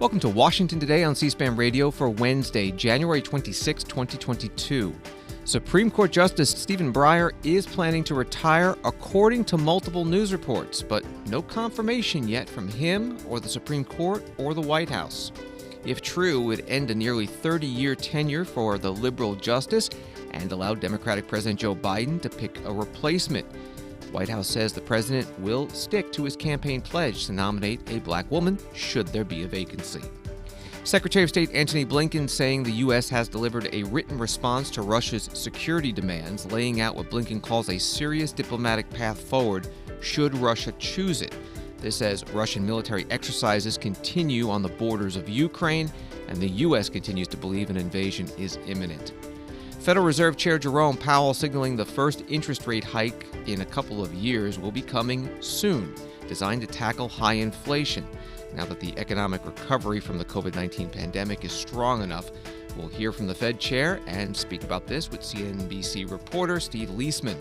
Welcome to Washington Today on C-SPAN Radio for Wednesday, January 26, 2022. Supreme Court Justice Stephen Breyer is planning to retire according to multiple news reports, but no confirmation yet from him or the Supreme Court or the White House. If true, it would end a nearly 30-year tenure for the liberal justice and allow Democratic President Joe Biden to pick a replacement. The White House says the president will stick to his campaign pledge to nominate a black woman should there be a vacancy. Secretary of State Antony Blinken saying the U.S. has delivered a written response to Russia's security demands, laying out what Blinken calls a serious diplomatic path forward should Russia choose it. This as Russian military exercises continue on the borders of Ukraine, and the U.S. continues to believe an invasion is imminent. Federal Reserve Chair Jerome Powell signaling the first interest rate hike in a couple of years will be coming soon, designed to tackle high inflation. Now that the economic recovery from the COVID-19 pandemic is strong enough, we'll hear from the Fed chair and speak about this with CNBC reporter Steve Liesman.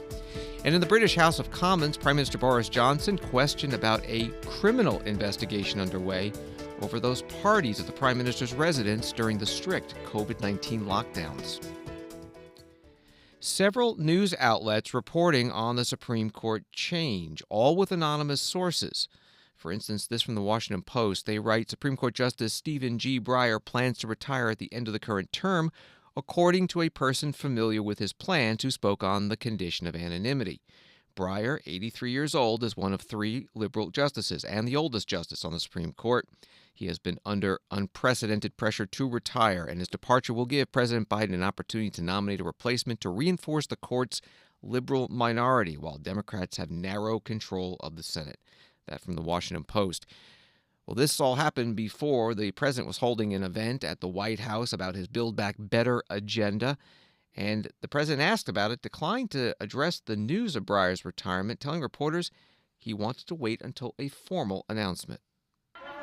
And in the British House of Commons, Prime Minister Boris Johnson questioned about a criminal investigation underway over those parties at the Prime Minister's residence during the strict COVID-19 lockdowns. Several news outlets reporting on the Supreme Court change, all with anonymous sources. For instance, this from the Washington Post. They write, Supreme Court Justice Stephen G. Breyer plans to retire at the end of the current term, according to a person familiar with his plans who spoke on the condition of anonymity. Breyer, 83 years old, is one of three liberal justices and the oldest justice on the Supreme Court. He has been under unprecedented pressure to retire, and his departure will give President Biden an opportunity to nominate a replacement to reinforce the court's liberal minority, while Democrats have narrow control of the Senate. That from the Washington Post. Well, this all happened before the president was holding an event at the White House about his Build Back Better agenda, and the president asked about it, declined to address the news of Breyer's retirement, telling reporters he wants to wait until a formal announcement.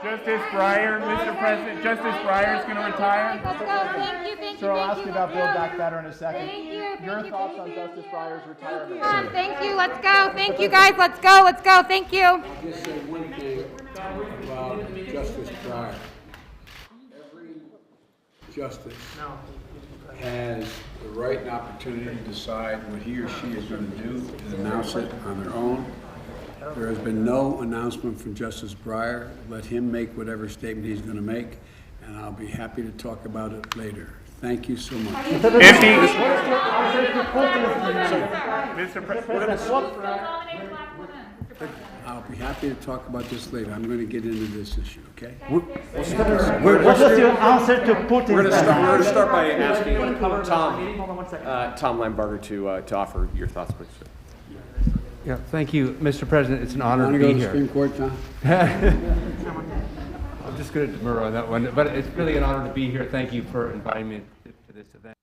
Justice Breyer, Mr. President, Justice Breyer is going to retire. Let's go. Thank you. Sir, I'll ask you about Build Back Better in a second. Thank you. Your thoughts on Justice Breyer's retirement? Thank you. Let's go. Thank you, guys. Let's go. Let's go. Thank you. I'll just say one thing about Justice Breyer. Every justice has the right and opportunity to decide what he or she is going to do and announce it on their own. There has been no announcement from Justice Breyer. Let him make whatever statement he's going to make, and I'll be happy to talk about it later. Thank you so much. Mr. President, I'll be happy to talk about this later. I'm going to get into this issue, okay? What's your answer to Putin? We're going to start by asking Tom Limbarger to offer your thoughts, please. Yeah, thank you, Mr. President. It's an honor to Want to be go to here. the Supreme Court, Tom? I'm just going to demur on that one, but it's really an honor to be here. Thank you for inviting me to this event.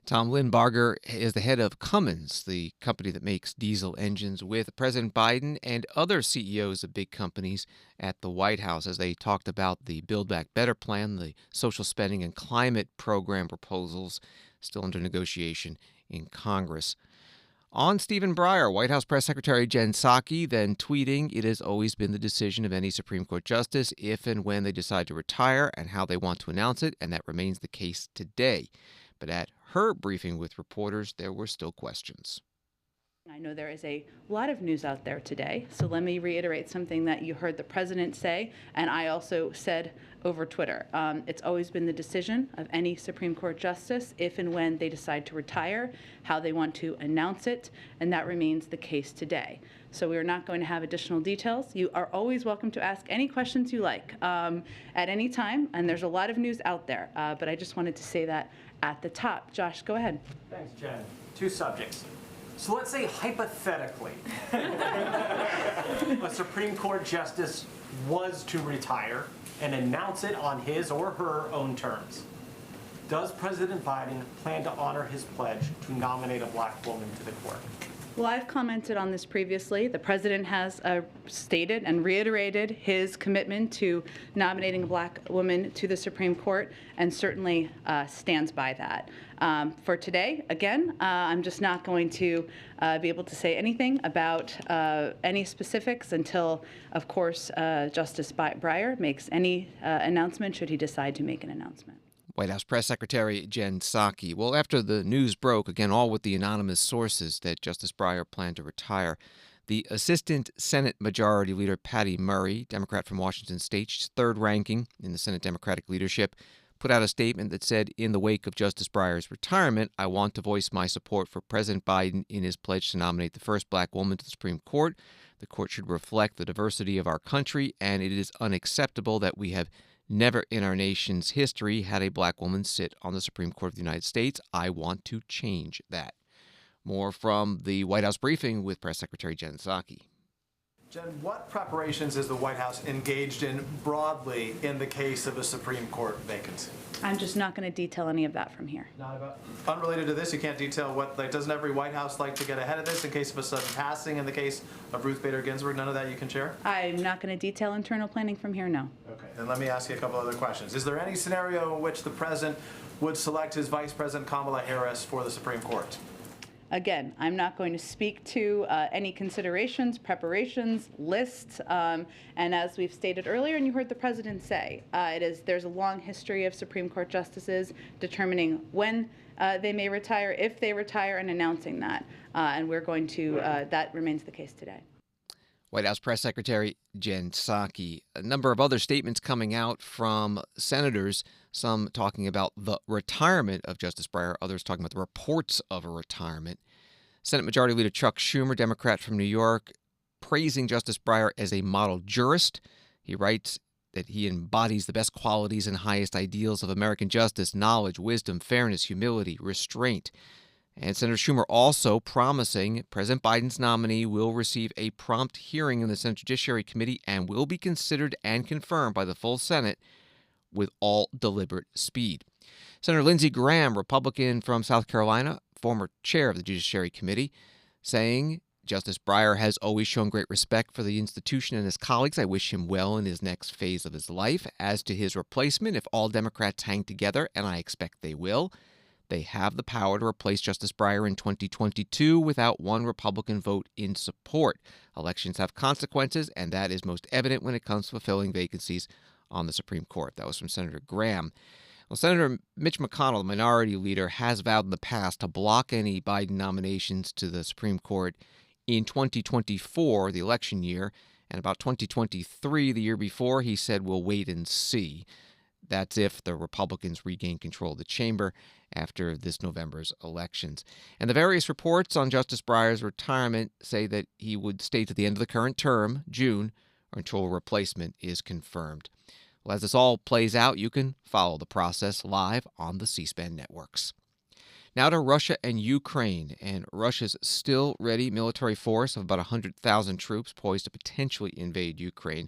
Tom Limbarger is the head of Cummins, the company that makes diesel engines, with President Biden and other CEOs of big companies at the White House as they talked about the Build Back Better plan, the social spending and climate program proposals still under negotiation in Congress. On Stephen Breyer, White House Press Secretary Jen Psaki then tweeting, it has always been the decision of any Supreme Court justice if and when they decide to retire and how they want to announce it, and that remains the case today. But at her briefing with reporters, there were still questions. I know there is a lot of news out there today, so let me reiterate something that you heard the president say, and I also said over Twitter. It's always been the decision of any Supreme Court justice, if and when they decide to retire, how they want to announce it, and that remains the case today. So we are not going to have additional details. You are always welcome to ask any questions you like at any time, and there's a lot of news out there, but I just wanted to say that at the top. Josh, go ahead. Thanks, Jen. Two subjects. So let's say hypothetically a Supreme Court justice was to retire and announce it on his or her own terms. Does President Biden plan to honor his pledge to nominate a black woman to the court? Well, I've commented on this previously. The president has stated and reiterated his commitment to nominating a black woman to the Supreme Court, and certainly stands by that. For today, again, I'm just not going to be able to say anything about any specifics until, of course, Justice Breyer makes any announcement, should he decide to make an announcement. White House Press Secretary Jen Psaki. Well, after the news broke, again, all with the anonymous sources, that Justice Breyer planned to retire, the Assistant Senate Majority Leader Patty Murray, Democrat from Washington State, she's third ranking in the Senate Democratic leadership, put out a statement that said, in the wake of Justice Breyer's retirement, I want to voice my support for President Biden in his pledge to nominate the first black woman to the Supreme Court. The court should reflect the diversity of our country, and it is unacceptable that we have never in our nation's history had a black woman sit on the Supreme Court of the United States. I want to change that. More from the White House briefing with Press Secretary Jen Psaki. Jen, what preparations is the White House engaged in broadly in the case of a Supreme Court vacancy? I'm just not going to detail any of that from here. Not about unrelated to this. You can't detail what. Like, doesn't every White House like to get ahead of this in case of a sudden passing? In the case of Ruth Bader Ginsburg, none of that you can share. I'm not going to detail internal planning from here. No. Okay. Then let me ask you a couple other questions. Is there any scenario in which the president would select his Vice President Kamala Harris for the Supreme Court? Again, I'm not going to speak to any considerations, preparations, lists, and as we've stated earlier, and you heard the president say, there's a long history of Supreme Court justices determining when they may retire, if they retire, and announcing that, and we're going to. That remains the case today. White House Press Secretary Jen Psaki. A number of other statements coming out from senators, some talking about the retirement of Justice Breyer, others talking about the reports of a retirement. Senate Majority Leader Chuck Schumer, Democrat from New York, praising Justice Breyer as a model jurist. He writes that he embodies the best qualities and highest ideals of American justice: knowledge, wisdom, fairness, humility, restraint. And Senator Schumer also promising President Biden's nominee will receive a prompt hearing in the Senate Judiciary Committee and will be considered and confirmed by the full Senate with all deliberate speed. Senator Lindsey Graham, Republican from South Carolina, former chair of the Judiciary Committee, saying Justice Breyer has always shown great respect for the institution and his colleagues. I wish him well in his next phase of his life. As to his replacement, if all Democrats hang together, and I expect they will, they have the power to replace Justice Breyer in 2022 without one Republican vote in support. Elections have consequences, and that is most evident when it comes to fulfilling vacancies on the Supreme Court. That was from Senator Graham. Well, Senator Mitch McConnell, the minority leader, has vowed in the past to block any Biden nominations to the Supreme Court in 2024, the election year, and about 2023, the year before, he said we'll wait and see. That's if the Republicans regain control of the chamber after this November's elections. And the various reports on Justice Breyer's retirement say that he would stay to the end of the current term, June, or until a replacement is confirmed. Well, as this all plays out, you can follow the process live on the C-SPAN networks. Now to Russia and Ukraine, and Russia's still ready military force of about 100,000 troops poised to potentially invade Ukraine.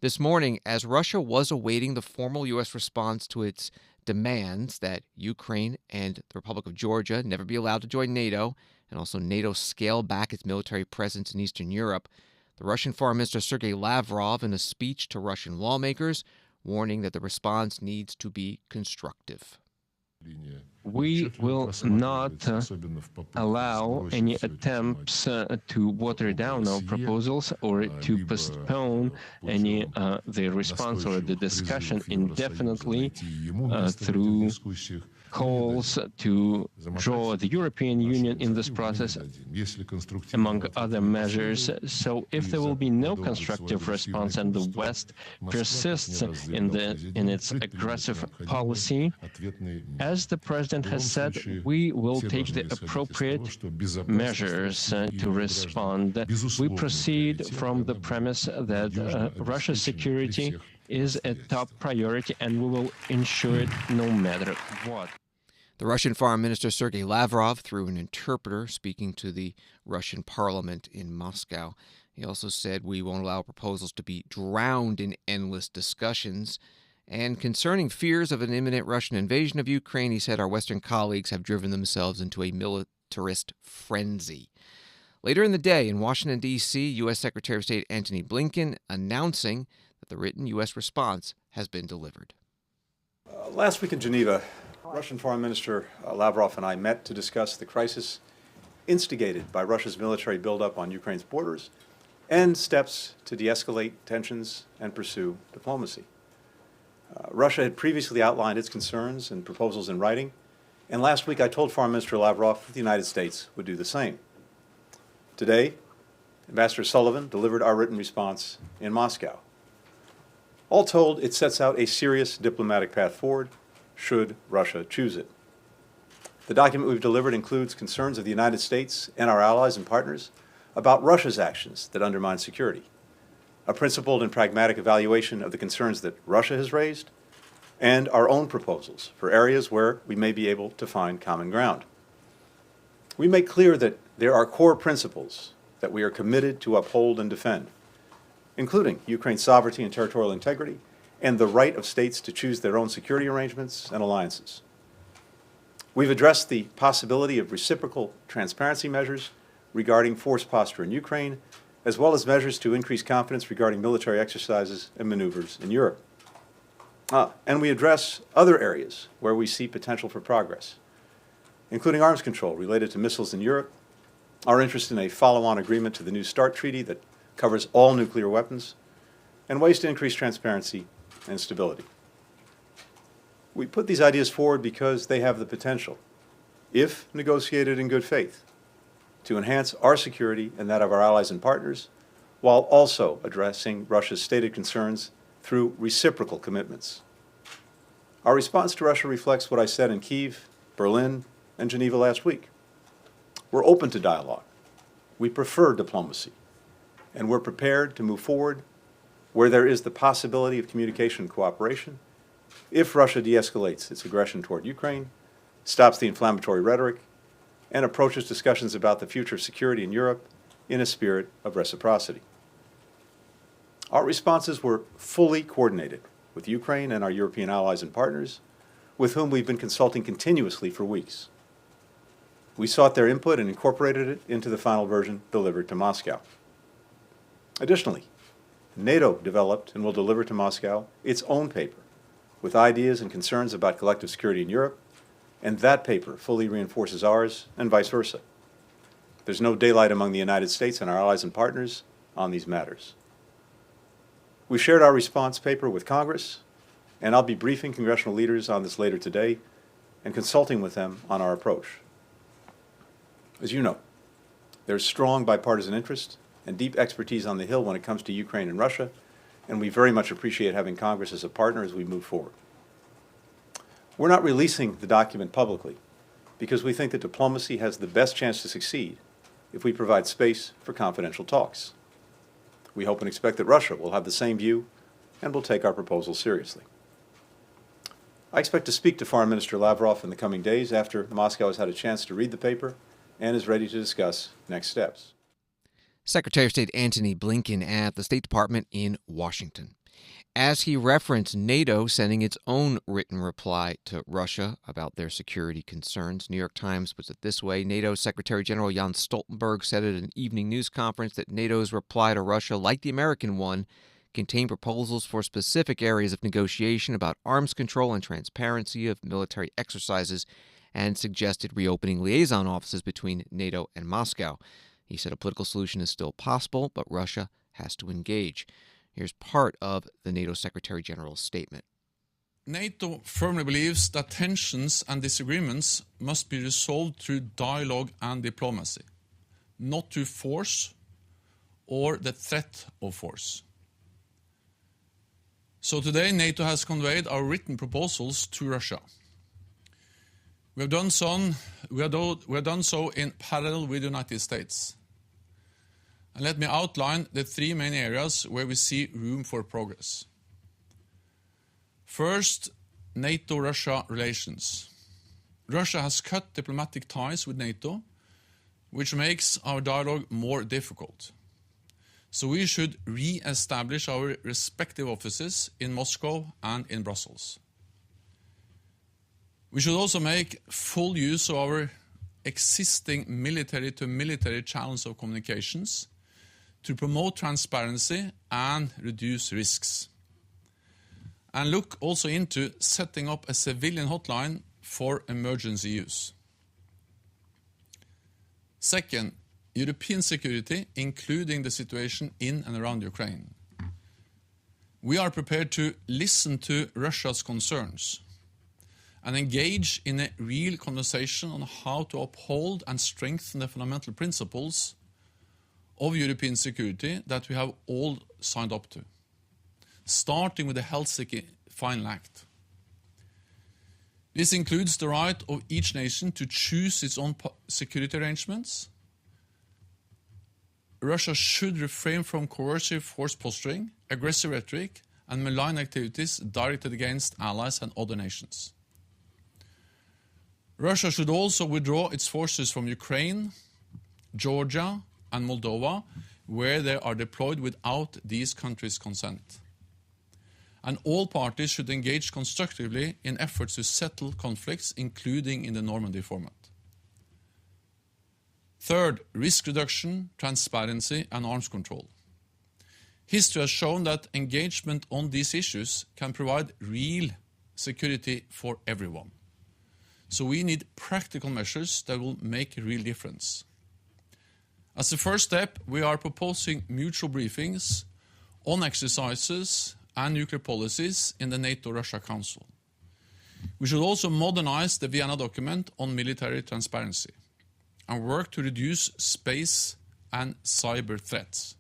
This morning, as Russia was awaiting the formal U.S. response to its demands that Ukraine and the Republic of Georgia never be allowed to join NATO, and also NATO scale back its military presence in Eastern Europe, the Russian Foreign Minister Sergei Lavrov, in a speech to Russian lawmakers, warning that the response needs to be constructive. We will not allow any attempts to water down our proposals or to postpone any the response or the discussion indefinitely through calls to draw the European Union in this process, among other measures. So if there will be no constructive response and the West persists in its aggressive policy, as the President has said, we will take the appropriate measures to respond. We proceed from the premise that Russia's security is a top priority, and we will ensure it no matter what. The Russian Foreign Minister Sergei Lavrov, through an interpreter speaking to the Russian parliament in Moscow, he also said we won't allow proposals to be drowned in endless discussions. And concerning fears of an imminent Russian invasion of Ukraine, he said our Western colleagues have driven themselves into a militarist frenzy. Later in the day in Washington, D.C., U.S. Secretary of State Antony Blinken announcing that the written U.S. response has been delivered. Last week in Geneva, Russian Foreign Minister Lavrov and I met to discuss the crisis instigated by Russia's military buildup on Ukraine's borders and steps to de-escalate tensions and pursue diplomacy. Russia had previously outlined its concerns and proposals in writing, and last week I told Foreign Minister Lavrov that the United States would do the same. Today, Ambassador Sullivan delivered our written response in Moscow. All told, it sets out a serious diplomatic path forward, should Russia choose it. The document we've delivered includes concerns of the United States and our allies and partners about Russia's actions that undermine security, a principled and pragmatic evaluation of the concerns that Russia has raised, and our own proposals for areas where we may be able to find common ground. We make clear that there are core principles that we are committed to uphold and defend, including Ukraine's sovereignty and territorial integrity, and the right of states to choose their own security arrangements and alliances. We've addressed the possibility of reciprocal transparency measures regarding force posture in Ukraine, as well as measures to increase confidence regarding military exercises and maneuvers in Europe. And we address other areas where we see potential for progress, including arms control related to missiles in Europe, our interest in a follow-on agreement to the New START treaty that covers all nuclear weapons, and ways to increase transparency and stability. We put these ideas forward because they have the potential, if negotiated in good faith, to enhance our security and that of our allies and partners, while also addressing Russia's stated concerns through reciprocal commitments. Our response to Russia reflects what I said in Kyiv, Berlin, and Geneva last week. We're open to dialogue. We prefer diplomacy. And we're prepared to move forward where there is the possibility of communication and cooperation if Russia de-escalates its aggression toward Ukraine, stops the inflammatory rhetoric, and approaches discussions about the future of security in Europe in a spirit of reciprocity. Our responses were fully coordinated with Ukraine and our European allies and partners, with whom we've been consulting continuously for weeks. We sought their input and incorporated it into the final version delivered to Moscow. Additionally, NATO developed and will deliver to Moscow its own paper with ideas and concerns about collective security in Europe, and that paper fully reinforces ours and vice versa. There's no daylight among the United States and our allies and partners on these matters. We shared our response paper with Congress, and I'll be briefing congressional leaders on this later today and consulting with them on our approach. As you know, there's strong bipartisan interest and deep expertise on the Hill when it comes to Ukraine and Russia, and we very much appreciate having Congress as a partner as we move forward. We're not releasing the document publicly because we think that diplomacy has the best chance to succeed if we provide space for confidential talks. We hope and expect that Russia will have the same view and will take our proposal seriously. I expect to speak to Foreign Minister Lavrov in the coming days after Moscow has had a chance to read the paper and is ready to discuss next steps. Secretary of State Antony Blinken at the State Department in Washington, as he referenced NATO sending its own written reply to Russia about their security concerns. New York Times puts it this way. NATO Secretary General Jens Stoltenberg said at an evening news conference that NATO's reply to Russia, like the American one, contained proposals for specific areas of negotiation about arms control and transparency of military exercises, and suggested reopening liaison offices between NATO and Moscow. He said a political solution is still possible, but Russia has to engage. Here's part of the NATO Secretary General's statement. NATO firmly believes that tensions and disagreements must be resolved through dialogue and diplomacy, not through force or the threat of force. So today, NATO has conveyed our written proposals to Russia. We have done so in parallel with the United States. And let me outline the three main areas where we see room for progress. First, NATO-Russia relations. Russia has cut diplomatic ties with NATO, which makes our dialogue more difficult. So we should re-establish our respective offices in Moscow and in Brussels. We should also make full use of our existing military-to-military channels of communications to promote transparency and reduce risks. And look also into setting up a civilian hotline for emergency use. Second, European security, including the situation in and around Ukraine. We are prepared to listen to Russia's concerns and engage in a real conversation on how to uphold and strengthen the fundamental principles of European security that we have all signed up to, starting with the Helsinki Final Act. This includes the right of each nation to choose its own security arrangements. Russia should refrain from coercive force posturing, aggressive rhetoric, and malign activities directed against allies and other nations. Russia should also withdraw its forces from Ukraine, Georgia, and Moldova, where they are deployed without these countries' consent. And all parties should engage constructively in efforts to settle conflicts, including in the Normandy format. Third, risk reduction, transparency, and arms control. History has shown that engagement on these issues can provide real security for everyone. So we need practical measures that will make a real difference. As a first step, we are proposing mutual briefings on exercises and nuclear policies in the NATO-Russia Council. We should also modernize the Vienna document on military transparency and work to reduce space and cyber threats.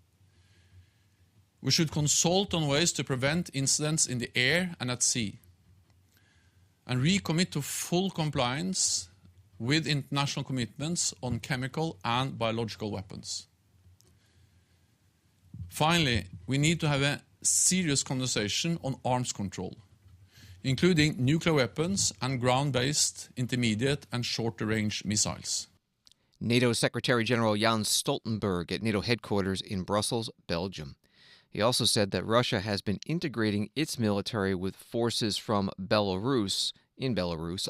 We should consult on ways to prevent incidents in the air and at sea, and recommit to full compliance with international commitments on chemical and biological weapons. Finally, we need to have a serious conversation on arms control, including nuclear weapons and ground-based intermediate and shorter-range missiles. NATO Secretary General Jens Stoltenberg at NATO headquarters in Brussels, Belgium. He also said that Russia has been integrating its military with forces from Belarus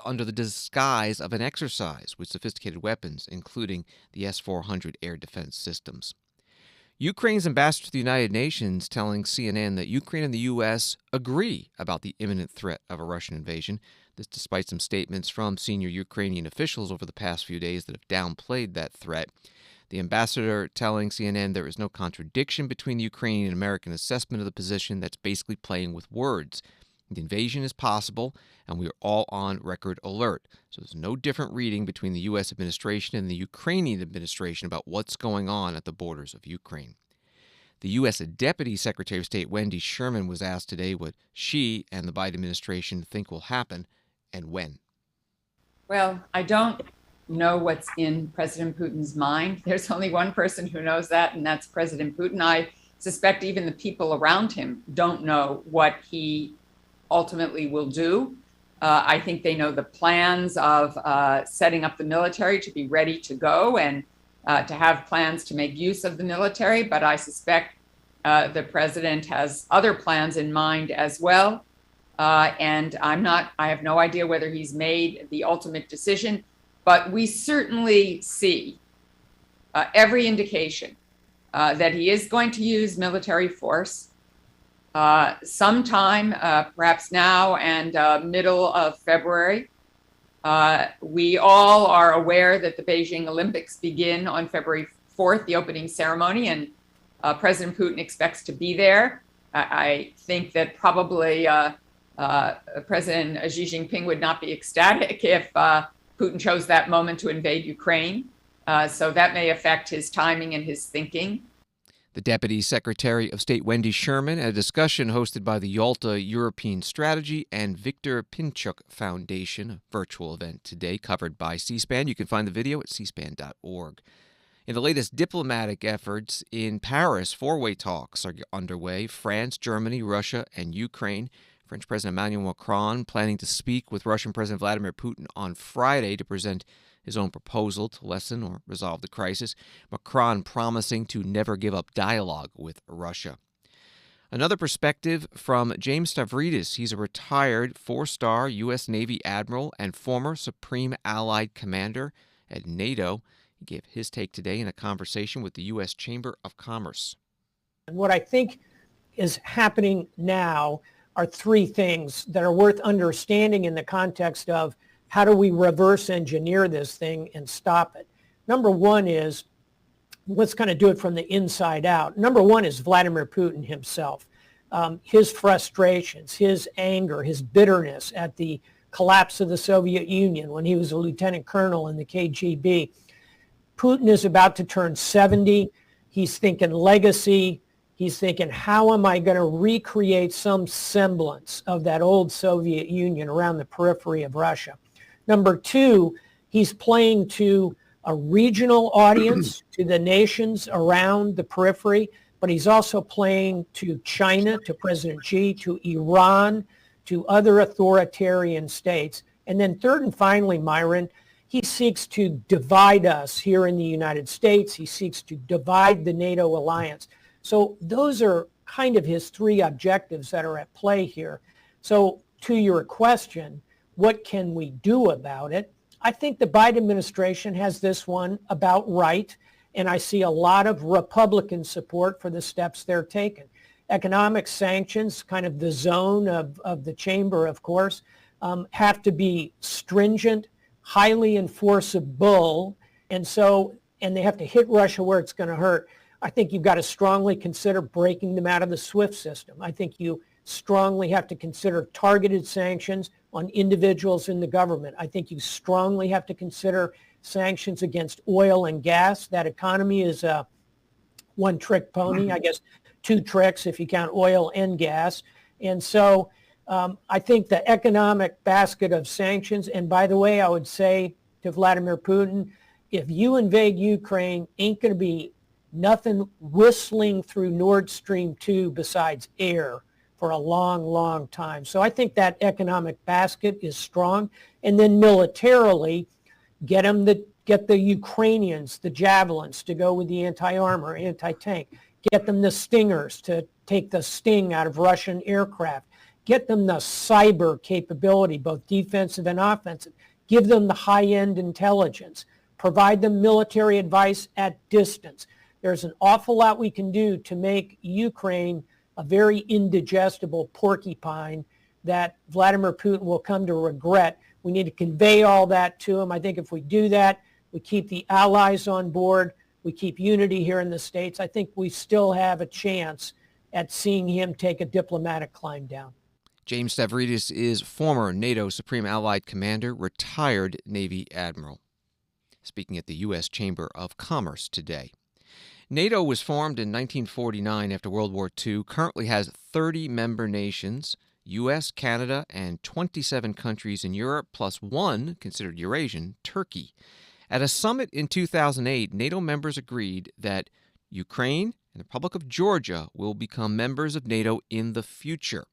under the disguise of an exercise with sophisticated weapons, including the S-400 air defense systems. Ukraine's ambassador to the United Nations telling CNN that Ukraine and the U.S. agree about the imminent threat of a Russian invasion. This despite some statements from senior Ukrainian officials over the past few days that have downplayed that threat. The ambassador telling CNN there is no contradiction between the Ukrainian and American assessment of the position that's basically playing with words. The invasion is possible, and we are all on record alert. So there's no different reading between the U.S. administration and the Ukrainian administration about what's going on at the borders of Ukraine. The U.S. Deputy Secretary of State Wendy Sherman was asked today what she and the Biden administration think will happen and when. Well, I don't know what's in President Putin's mind. There's only one person who knows that, and that's President Putin. I suspect even the people around him don't know what he ultimately will do. I think they know the plans of setting up the military to be ready to go and to have plans to make use of the military. But I suspect the president has other plans in mind as well. And I have no idea whether he's made the ultimate decision, but we certainly see every indication that he is going to use military force. Sometime, perhaps now and middle of February. We all are aware that the Beijing Olympics begin on February 4th, the opening ceremony, and President Putin expects to be there. I think that probably President Xi Jinping would not be ecstatic if Putin chose that moment to invade Ukraine. So that may affect his timing and his thinking. The Deputy Secretary of State Wendy Sherman at a discussion hosted by the Yalta European Strategy and Viktor Pinchuk Foundation, a virtual event today covered by C-SPAN. You can find the video at cspan.org. In the latest diplomatic efforts in Paris, four-way talks are underway. France, Germany, Russia, and Ukraine. French President Emmanuel Macron planning to speak with Russian President Vladimir Putin on Friday to present his own proposal to lessen or resolve the crisis. Macron promising to never give up dialogue with Russia. Another perspective from James Stavridis. He's a retired four-star U.S. Navy admiral and former Supreme Allied Commander at NATO. He gave his take today in a conversation with the U.S. Chamber of Commerce. And what I think is happening now are three things that are worth understanding in the context of how do we reverse engineer this thing and stop it. Number one is, let's kind of do it from the inside out. Number one is Vladimir Putin himself. His frustrations, his anger, his bitterness at the collapse of the Soviet Union when he was a lieutenant colonel in the KGB. Putin is about to turn 70. He's thinking legacy. He's thinking, how am I going to recreate some semblance of that old Soviet Union around the periphery of Russia? Number two, he's playing to a regional audience, to the nations around the periphery, but he's also playing to China, to President Xi, to Iran, to other authoritarian states. And then third and finally, Myron, he seeks to divide us here in the United States. He seeks to divide the NATO alliance. So those are kind of his three objectives that are at play here. So to your question, what can we do about it? I think the Biden administration has this one about right, and I see a lot of Republican support for the steps they're taking. Economic sanctions, kind of the zone of the chamber, of course, have to be stringent, highly enforceable, and they have to hit Russia where it's going to hurt. I think you've got to strongly consider breaking them out of the SWIFT system. I think you strongly have to consider targeted sanctions on individuals in the government. I think you strongly have to consider sanctions against oil and gas. That economy is a one-trick pony, I guess two tricks if you count oil and gas. And so I think the economic basket of sanctions, and by the way, I would say to Vladimir Putin, if you invade Ukraine, ain't going to be nothing whistling through Nord Stream 2 besides air for a long, long time. So I think that economic basket is strong. And then militarily, get the Ukrainians, the Javelins, to go with the anti-armor, anti-tank. Get them the Stingers to take the sting out of Russian aircraft. Get them the cyber capability, both defensive and offensive. Give them the high-end intelligence. Provide them military advice at distance. There's an awful lot we can do to make Ukraine a very indigestible porcupine that Vladimir Putin will come to regret. We need to convey all that to him. I think if we do that, we keep the allies on board, we keep unity here in the States, I think we still have a chance at seeing him take a diplomatic climb down. James Stavridis is former NATO Supreme Allied Commander, retired Navy Admiral, speaking at the U.S. Chamber of Commerce today. NATO was formed in 1949 after World War II, currently has 30 member nations, U.S., Canada, and 27 countries in Europe, plus one, considered Eurasian, Turkey. At a summit in 2008, NATO members agreed that Ukraine and the Republic of Georgia will become members of NATO in the future.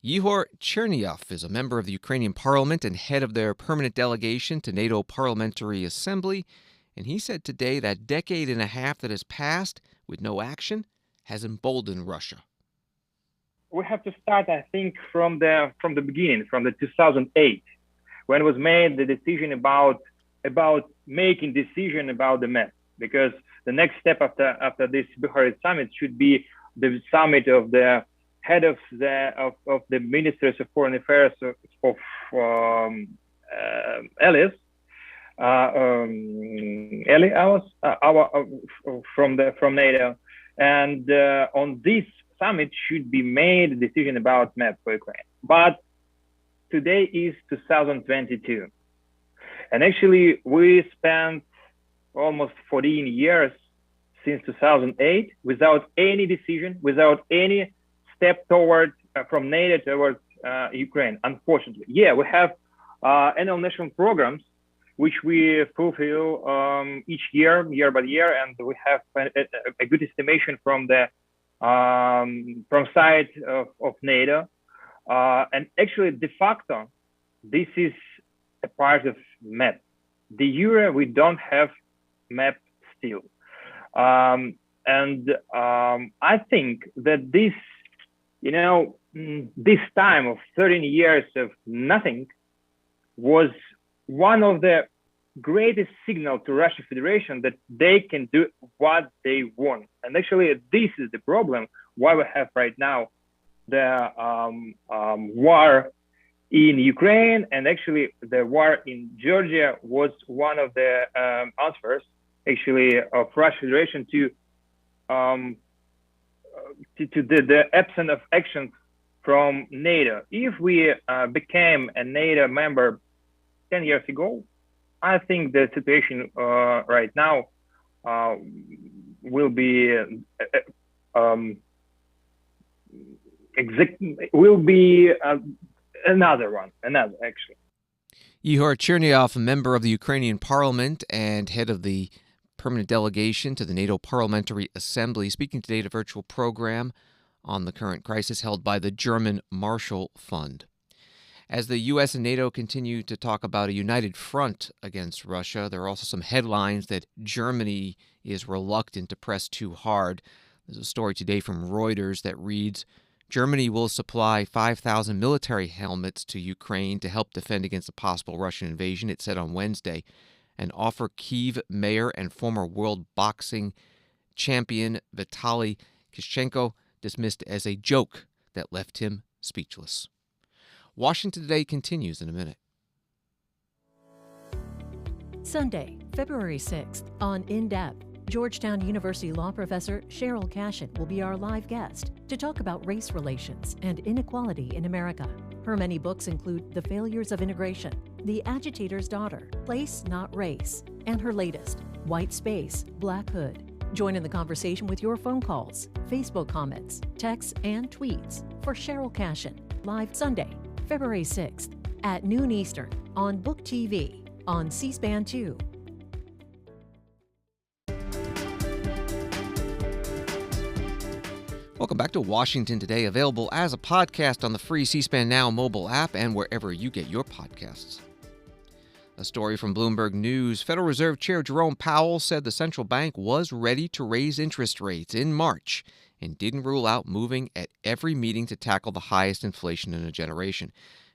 Ihor Chernyov is a member of the Ukrainian parliament and head of their permanent delegation to NATO Parliamentary Assembly, and he said today that decade and a half that has passed with no action has emboldened Russia. We have to start, I think, from the beginning, from the 2008, when it was made the decision about making decision about the map, because the next step after this Bucharest summit should be the summit of the head of the ministers of foreign affairs of from NATO, and on this summit should be made a decision about map for Ukraine. But today is 2022, and actually we spent almost 14 years since 2008 without any decision, without any step toward from NATO towards Ukraine. Unfortunately, we have annual national programs which we fulfill each year by year, and we have a good estimation from the side of NATO, and actually de facto this is a part of map. The euro, we don't have map still, and I think that this time of 13 years of nothing was one of the greatest signal to Russian Federation that they can do what they want. And actually, this is the problem why we have right now the war in Ukraine, and actually the war in Georgia was one of the answers actually of Russian Federation to the absence of action from NATO. If we became a NATO member 10 years ago, I think the situation right now will be another actually. Ihor Chernyov, a member of the Ukrainian parliament and head of the permanent delegation to the NATO Parliamentary Assembly, speaking today at a virtual program on the current crisis held by the German Marshall Fund. As the U.S. and NATO continue to talk about a united front against Russia, there are also some headlines that Germany is reluctant to press too hard. There's a story today from Reuters that reads, Germany will supply 5,000 military helmets to Ukraine to help defend against a possible Russian invasion, it said on Wednesday. An offer Kyiv mayor and former world boxing champion Vitaly Klitschko dismissed as a joke that left him speechless. Washington Today continues in a minute. Sunday, February 6th, on In Depth, Georgetown University law professor Cheryl Cashin will be our live guest to talk about race relations and inequality in America. Her many books include The Failures of Integration, The Agitator's Daughter, Place Not Race, and her latest, White Space, Black Hood. Join in the conversation with your phone calls, Facebook comments, texts, and tweets for Cheryl Cashin, live Sunday, February 6th at noon Eastern on Book TV on C-SPAN 2. Welcome back to Washington Today, available as a podcast on the free C-SPAN Now mobile app and wherever you get your podcasts. A story from Bloomberg News. Federal Reserve Chair Jerome Powell said the central bank was ready to raise interest rates in March and didn't rule out moving at every meeting to tackle the highest inflation in a generation.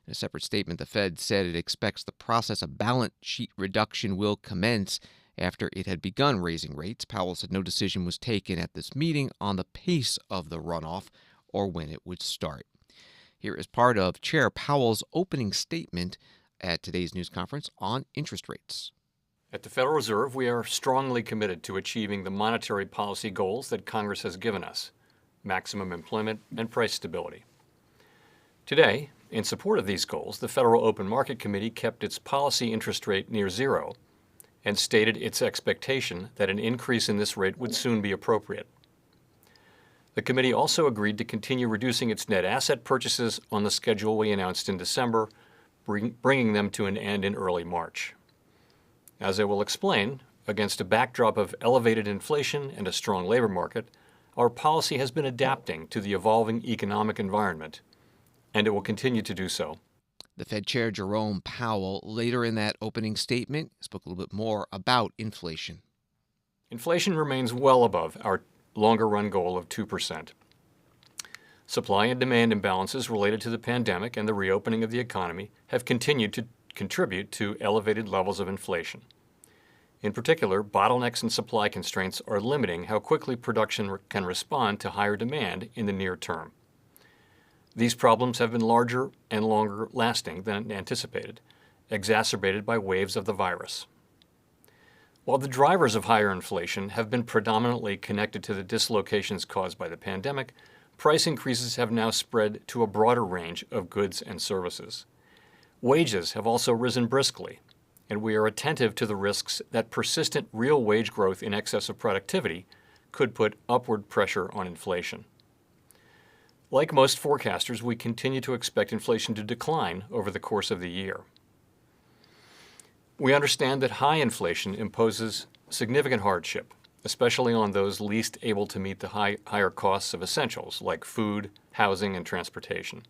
In a separate statement, the Fed said it expects the process of balance sheet reduction will commence after it had begun raising rates. Powell said no decision was taken at this meeting on the pace of the runoff or when it would start. Here is part of Chair Powell's opening statement at today's news conference on interest rates. At the Federal Reserve, we are strongly committed to achieving the monetary policy goals that Congress has given us: maximum employment and price stability. Today, in support of these goals, the Federal Open Market Committee kept its policy interest rate near zero and stated its expectation that an increase in this rate would soon be appropriate. The committee also agreed to continue reducing its net asset purchases on the schedule we announced in December, bringing them to an end in early March. As I will explain, against a backdrop of elevated inflation and a strong labor market, our policy has been adapting to the evolving economic environment, and it will continue to do so. The Fed Chair Jerome Powell, later in that opening statement, spoke a little bit more about inflation. Inflation remains well above our longer-run goal of 2%. Supply and demand imbalances related to the pandemic and the reopening of the economy have continued to contribute to elevated levels of inflation. In particular, bottlenecks and supply constraints are limiting how quickly production can respond to higher demand in the near term. These problems have been larger and longer lasting than anticipated, exacerbated by waves of the virus. While the drivers of higher inflation have been predominantly connected to the dislocations caused by the pandemic, price increases have now spread to a broader range of goods and services. Wages have also risen briskly, and we are attentive to the risks that persistent real wage growth in excess of productivity could put upward pressure on inflation. Like most forecasters, we continue to expect inflation to decline over the course of the year. We understand that high inflation imposes significant hardship, especially on those least able to meet the higher costs of essentials like food, housing, and transportation.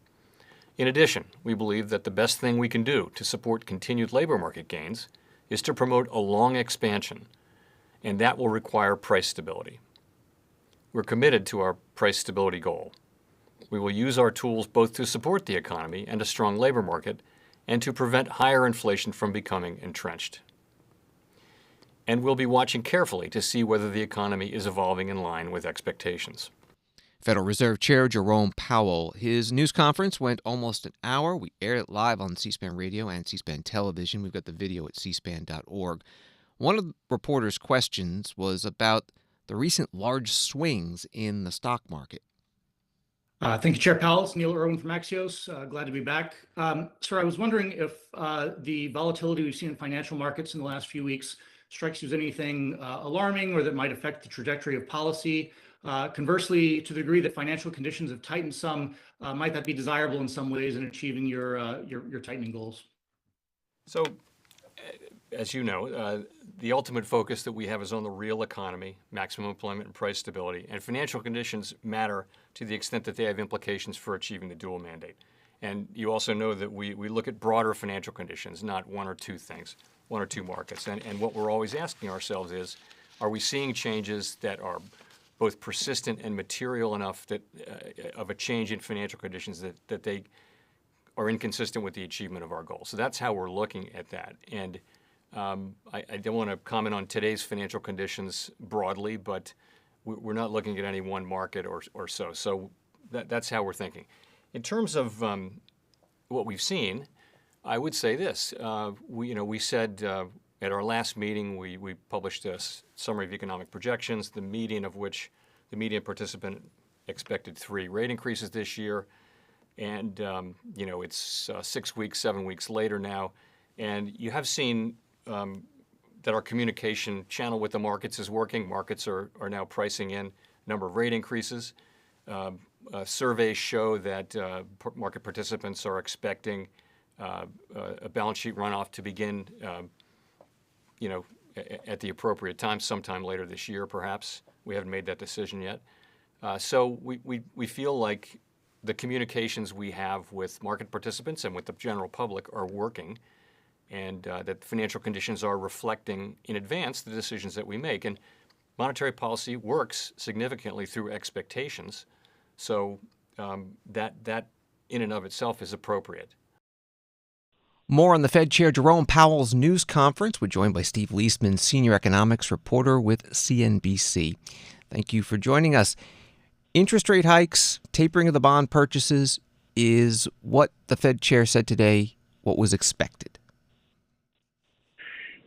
In addition, we believe that the best thing we can do to support continued labor market gains is to promote a long expansion, and that will require price stability. We're committed to our price stability goal. We will use our tools both to support the economy and a strong labor market and to prevent higher inflation from becoming entrenched. and we'll be watching carefully to see whether the economy is evolving in line with expectations. Federal Reserve Chair Jerome Powell. His news conference went almost an hour. We aired it live on C-SPAN Radio and C-SPAN Television. We've got the video at cspan.org. One of the reporters' questions was about the recent large swings in the stock market. Thank you, Chair Powell. It's Neil Irwin from Axios. Glad to be back. Sir, I was wondering if the volatility we've seen in financial markets in the last few weeks strikes you as anything alarming or that might affect the trajectory of policy. Conversely, to the degree that financial conditions have tightened some, might that be desirable in some ways in achieving your tightening goals? So, as you know, the ultimate focus that we have is on the real economy, maximum employment and price stability, and financial conditions matter to the extent that they have implications for achieving the dual mandate. And you also know that we look at broader financial conditions, not one or two things, one or two markets. And what we're always asking ourselves is, are we seeing changes that are both persistent and material enough that of a change in financial conditions that they are inconsistent with the achievement of our goals? So that's how we're looking at that. And I don't want to comment on today's financial conditions broadly, but we're not looking at any one market or so. So that's how we're thinking. In terms of what we've seen, I would say this. We said at our last meeting, we published a summary of economic projections, the median participant expected 3 rate increases this year. And, it's 6 weeks, 7 weeks later now. And you have seen that our communication channel with the markets is working. Markets are now pricing in a number of rate increases. Surveys show that market participants are expecting a balance sheet runoff to begin, at the appropriate time, sometime later this year, perhaps. We haven't made that decision yet. So we feel like the communications we have with market participants and with the general public are working, and that financial conditions are reflecting in advance the decisions that we make. And monetary policy works significantly through expectations, so that in and of itself is appropriate. More on the Fed Chair Jerome Powell's news conference. We're joined by Steve Liesman, senior economics reporter with CNBC. Thank you for joining us. Interest rate hikes, tapering of the bond purchases is what the Fed chair said today, what was expected.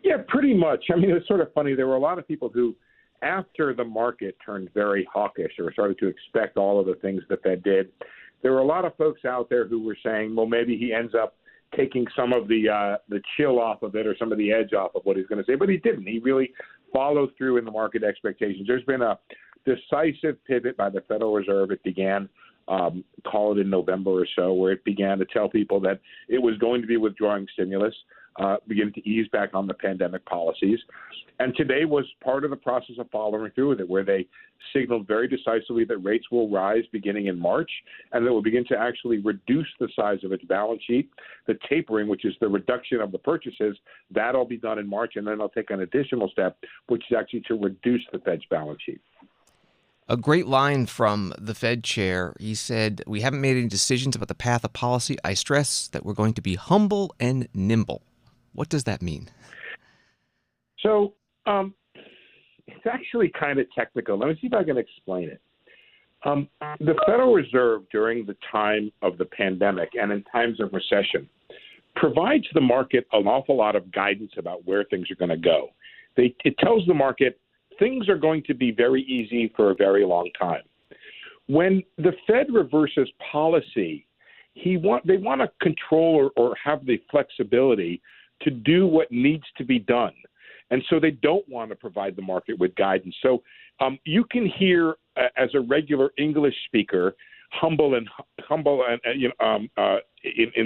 Yeah, pretty much. I mean, it was sort of funny. There were a lot of people who, after the market turned very hawkish or started to expect all of the things the Fed did, there were a lot of folks out there who were saying, well, maybe he ends up taking some of the chill off of it or some of the edge off of what he's going to say. But he didn't. He really followed through in the market expectations. There's been a decisive pivot by the Federal Reserve. It began, call it in November or so, where it began to tell people that it was going to be withdrawing stimulus, begin to ease back on the pandemic policies. And today was part of the process of following through with it, where they signaled very decisively that rates will rise beginning in March, and that will begin to actually reduce the size of its balance sheet. The tapering, which is the reduction of the purchases, that'll be done in March, and then they'll take an additional step, which is actually to reduce the Fed's balance sheet. A great line from the Fed chair. He said, "We haven't made any decisions about the path of policy. I stress that we're going to be humble and nimble." What does that mean? So it's actually kind of technical. Let me see if I can explain it. The Federal Reserve, during the time of the pandemic and in times of recession, provides the market an awful lot of guidance about where things are going to go. It tells the market things are going to be very easy for a very long time. When the Fed reverses policy, they want to control or have the flexibility to do what needs to be done. And so they don't want to provide the market with guidance. So you can hear, as a regular English speaker, humble in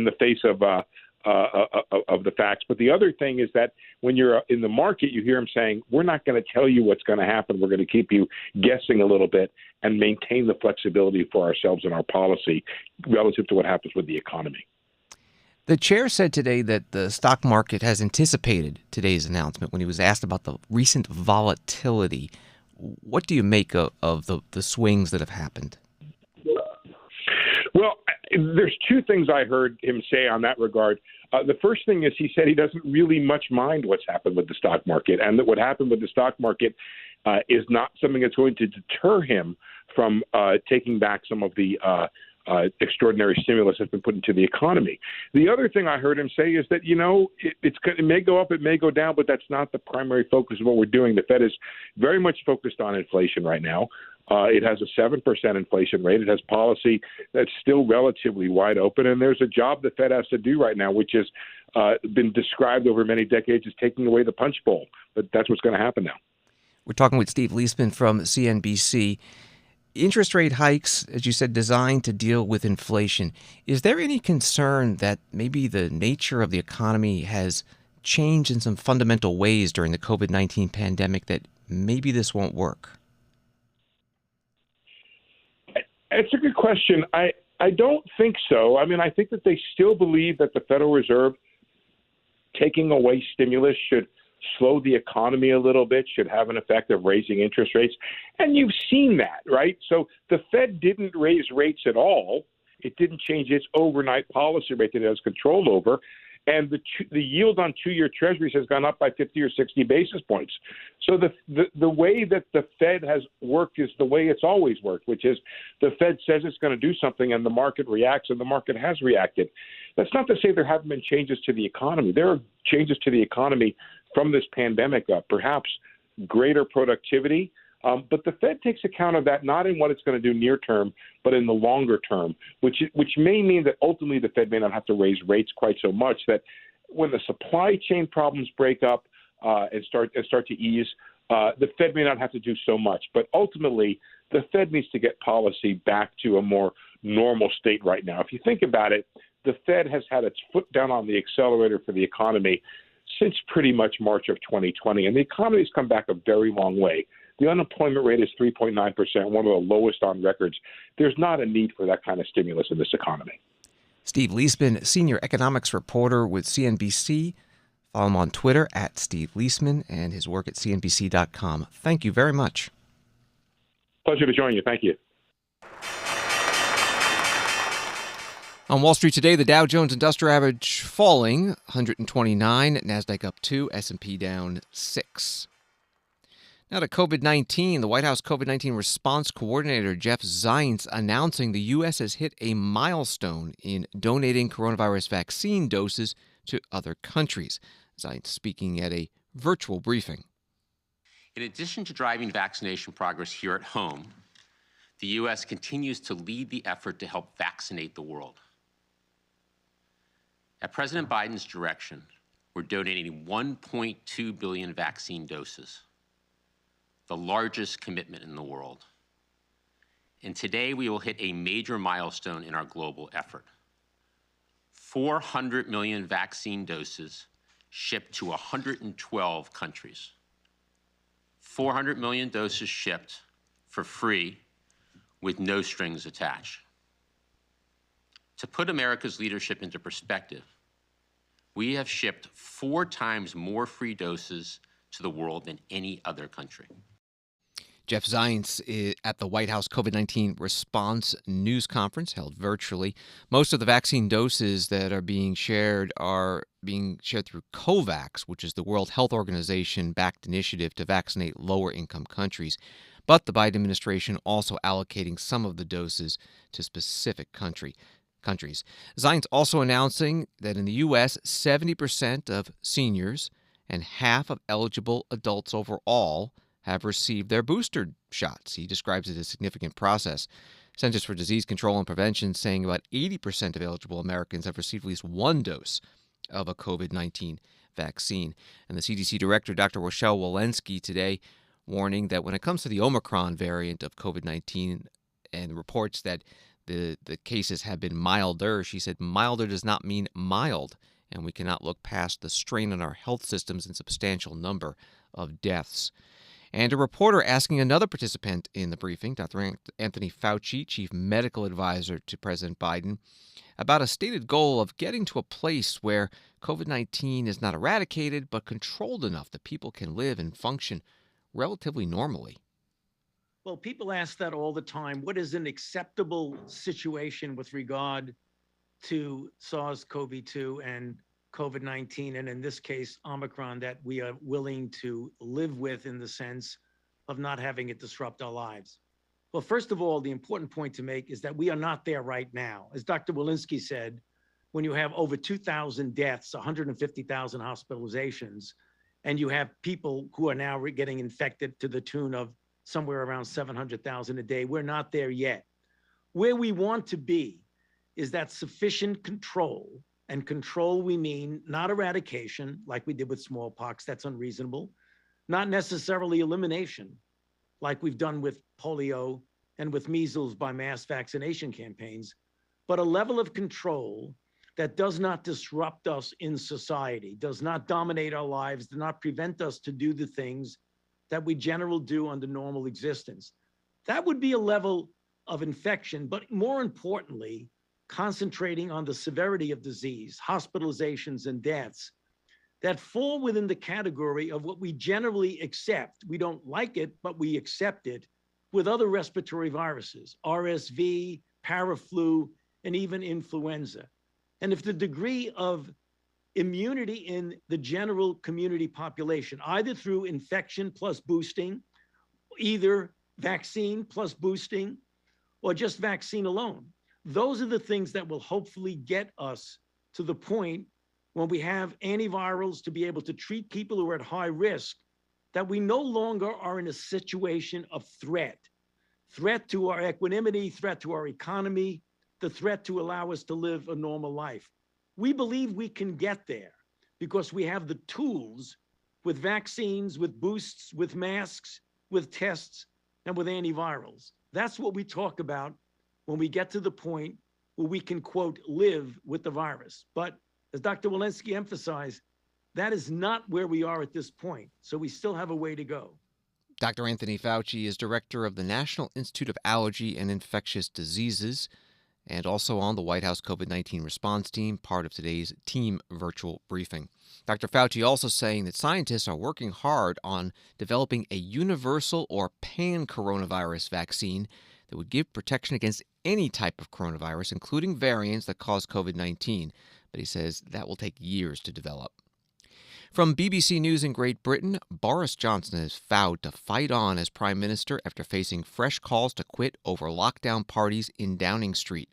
the face of the facts. But the other thing is that when you're in the market, you hear them saying, we're not going to tell you what's going to happen. We're going to keep you guessing a little bit and maintain the flexibility for ourselves and our policy relative to what happens with the economy. The chair said today that the stock market has anticipated today's announcement when he was asked about the recent volatility. What do you make of the swings that have happened? Well, There's two things I heard him say on that regard. The first thing is he said he doesn't really much mind what's happened with the stock market, and that what happened with the stock market is not something that's going to deter him from taking back some of the extraordinary stimulus that's been put into the economy. The other thing I heard him say is that, it may go up, it may go down, but that's not the primary focus of what we're doing. The Fed is very much focused on inflation right now. It has a 7% inflation rate. It has policy that's still relatively wide open. And there's a job the Fed has to do right now, which has been described over many decades as taking away the punch bowl. But that's what's going to happen now. We're talking with Steve Liesman from CNBC. Interest rate hikes, as you said, designed to deal with inflation. Is there any concern that maybe the nature of the economy has changed in some fundamental ways during the COVID-19 pandemic that maybe this won't work? It's a good question. I don't think so. I mean, I think that they still believe that the Federal Reserve taking away stimulus should slow the economy a little bit, should have an effect of raising interest rates. And you've seen that, right? So the Fed didn't raise rates at all. It didn't change its overnight policy rate that it has control over. And the yield on two-year treasuries has gone up by 50 or 60 basis points. So the way that the Fed has worked is the way it's always worked, which is the Fed says it's going to do something and the market reacts, and the market has reacted. That's not to say there haven't been changes to the economy. There are changes to the economy from this pandemic, perhaps greater productivity. But the Fed takes account of that not in what it's going to do near term, but in the longer term, which may mean that ultimately the Fed may not have to raise rates quite so much, that when the supply chain problems break up and start to ease, the Fed may not have to do so much. But ultimately, the Fed needs to get policy back to a more normal state right now. If you think about it, the Fed has had its foot down on the accelerator for the economy since pretty much March of 2020, and the economy has come back a very long way. The unemployment rate is 3.9%, one of the lowest on records. There's not a need for that kind of stimulus in this economy. Steve Liesman, senior economics reporter with CNBC. Follow him on Twitter at Steve Liesman and his work at CNBC.com. Thank you very much. Pleasure to join you. Thank you. On Wall Street today, the Dow Jones Industrial Average falling 129, NASDAQ up 2, S&P down 6. Now to COVID-19, the White House COVID-19 response coordinator Jeff Zients announcing the U.S. has hit a milestone in donating coronavirus vaccine doses to other countries. Zients speaking at a virtual briefing. In addition to driving vaccination progress here at home, the U.S. continues to lead the effort to help vaccinate the world. At President Biden's direction, we're donating 1.2 billion vaccine doses, the largest commitment in the world. And today we will hit a major milestone in our global effort. 400 million vaccine doses shipped to 112 countries. 400 million doses shipped for free with no strings attached. To put America's leadership into perspective, we have shipped 4 times more free doses to the world than any other country. Jeff Zients is at the White House COVID-19 response news conference held virtually. Most of the vaccine doses that are being shared through COVAX, which is the World Health Organization-backed initiative to vaccinate lower-income countries. But the Biden administration also allocating some of the doses to specific countries. Zients also announcing that in the U.S., 70% of seniors and half of eligible adults overall have received their booster shots. He describes it as a significant process. Centers for Disease Control and Prevention saying about 80% of eligible Americans have received at least one dose of a COVID-19 vaccine. And the CDC director, Dr. Rochelle Walensky, today warning that when it comes to the Omicron variant of COVID-19 and reports that the cases have been milder, she said milder does not mean mild, and we cannot look past the strain on our health systems and substantial number of deaths. And a reporter asking another participant in the briefing, Dr. Anthony Fauci, chief medical advisor to President Biden, about a stated goal of getting to a place where COVID-19 is not eradicated but controlled enough that people can live and function relatively normally. Well, people ask that all the time. What is an acceptable situation with regard to SARS-CoV-2 and COVID-19, and in this case, Omicron, that we are willing to live with in the sense of not having it disrupt our lives? Well, first of all, the important point to make is that we are not there right now. As Dr. Walensky said, when you have over 2,000 deaths, 150,000 hospitalizations, and you have people who are now getting infected to the tune of somewhere around 700,000 a day, we're not there yet. Where we want to be is that sufficient control, and control we mean not eradication like we did with smallpox, that's unreasonable, not necessarily elimination like we've done with polio and with measles by mass vaccination campaigns, but a level of control that does not disrupt us in society, does not dominate our lives, does not prevent us to do the things that we generally do under normal existence. That would be a level of infection, but more importantly, concentrating on the severity of disease, hospitalizations and deaths that fall within the category of what we generally accept. We don't like it, but we accept it with other respiratory viruses, RSV, paraflu, and even influenza. And if the degree of immunity in the general community population, either through infection plus boosting, either vaccine plus boosting, or just vaccine alone, those are the things that will hopefully get us to the point when we have antivirals to be able to treat people who are at high risk, that we no longer are in a situation of threat to our equanimity, threat to our economy, the threat to allow us to live a normal life. We believe we can get there because we have the tools with vaccines, with boosts, with masks, with tests, and with antivirals. That's what we talk about when we get to the point where we can, quote, live with the virus. But as Dr. Walensky emphasized, that is not where we are at this point. So we still have a way to go. Dr. Anthony Fauci is director of the National Institute of Allergy and Infectious Diseases, and also on the White House COVID-19 response team, part of today's team virtual briefing. Dr. Fauci also saying that scientists are working hard on developing a universal or pan-coronavirus vaccine that would give protection against any type of coronavirus, including variants that cause COVID-19. But he says that will take years to develop. From BBC News in Great Britain, Boris Johnson has vowed to fight on as Prime Minister after facing fresh calls to quit over lockdown parties in Downing Street.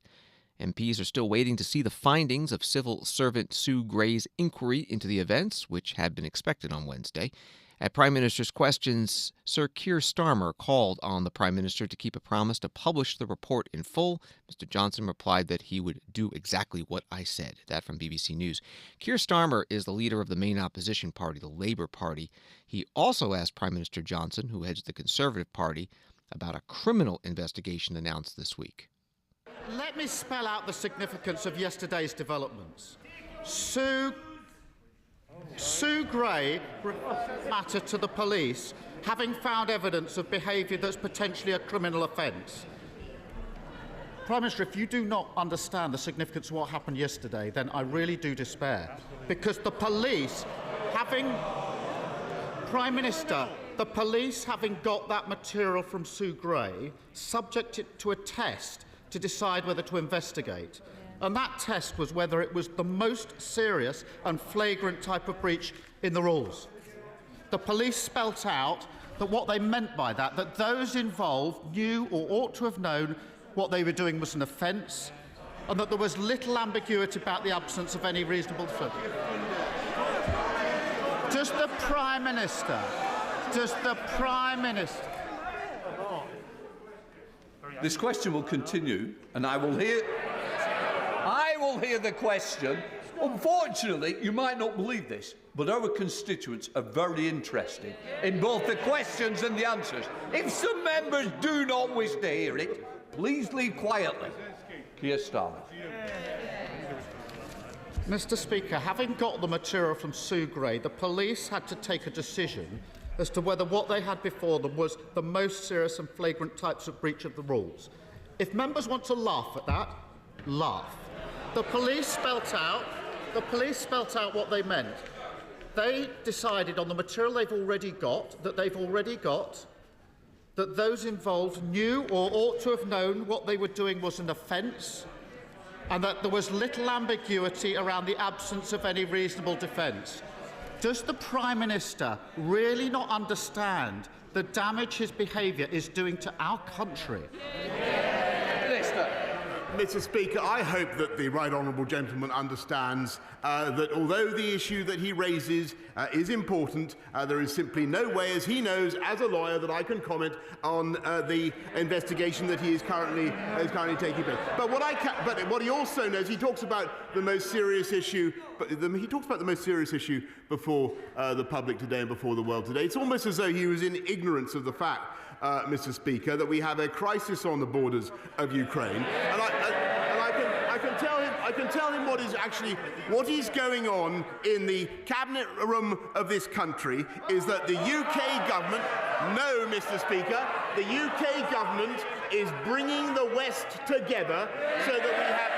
MPs are still waiting to see the findings of civil servant Sue Gray's inquiry into the events, which had been expected on Wednesday. At Prime Minister's questions, Sir Keir Starmer called on the Prime Minister to keep a promise to publish the report in full. Mr. Johnson replied that he would do exactly what I said. That from BBC News. Keir Starmer is the leader of the main opposition party, the Labour Party. He also asked Prime Minister Johnson, who heads the Conservative Party, about a criminal investigation announced this week. Let me spell out the significance of yesterday's developments. Sue Gray referred the matter to the police, having found evidence of behaviour that's potentially a criminal offence. Prime Minister, if you do not understand the significance of what happened yesterday, then I really do despair. Because the police, Prime Minister, the police having got that material from Sue Gray, subject it to a test to decide whether to investigate. And that test was whether it was the most serious and flagrant type of breach in the rules. The police spelt out that what they meant by that those involved knew or ought to have known what they were doing was an offence, and that there was little ambiguity about the absence of any reasonable threat. Does the Prime Minister, This question will continue, and I will hear the question. Unfortunately, you might not believe this, but our constituents are very interested in both the questions and the answers. If some members do not wish to hear it, please leave quietly. Keir Starmer. Mr. Speaker, having got the material from Sue Gray, the police had to take a decision as to whether what they had before them was the most serious and flagrant types of breach of the rules. If members want to laugh at that, laugh. The police spelt out what they meant. They decided on the material they've already got that they've already got that those involved knew or ought to have known what they were doing was an offence, and that there was little ambiguity around the absence of any reasonable defence. Does the Prime Minister really not understand the damage his behaviour is doing to our country? Mr. Speaker, I hope that the right honourable gentleman understands that although the issue that he raises is important, there is simply no way, as he knows, as a lawyer, that I can comment on the investigation that he is currently taking place. But what he also knows, he talks about the most serious issue. He talks about the most serious issue before the public today and before the world today. It's almost as though he was in ignorance of the fact, Mr. Speaker, that we have a crisis on the borders of Ukraine, and I can tell him what is going on in the cabinet room of this country is that the UK government, no, Mr. Speaker, the UK government is bringing the West together so that we have,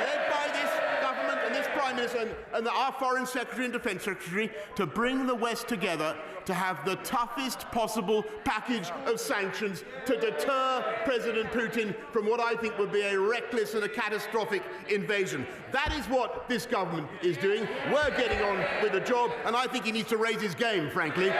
led by this government and this Prime Minister and our Foreign Secretary and Defence Secretary, to bring the West together to have the toughest possible package of sanctions to deter President Putin from what I think would be a reckless and a catastrophic invasion. That is what this government is doing. We're getting on with the job, and I think he needs to raise his game, frankly.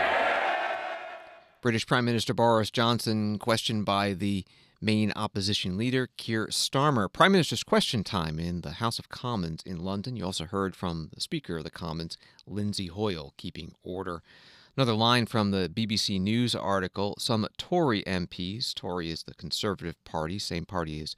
British Prime Minister Boris Johnson questioned by the main opposition leader, Keir Starmer. Prime Minister's question time in the House of Commons in London. You also heard from the Speaker of the Commons, Lindsay Hoyle, keeping order. Another line from the BBC News article, some Tory MPs, Tory is the Conservative Party, same party as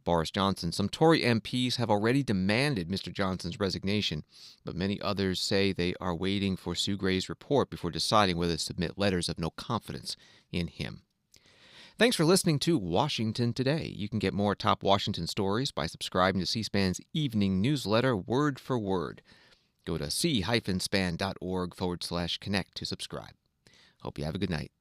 Boris Johnson, some Tory MPs have already demanded Mr. Johnson's resignation, but many others say they are waiting for Sue Gray's report before deciding whether to submit letters of no confidence in him. Thanks for listening to Washington Today. You can get more top Washington stories by subscribing to C-SPAN's evening newsletter, Word for Word. Go to c-span.org/connect to subscribe. Hope you have a good night.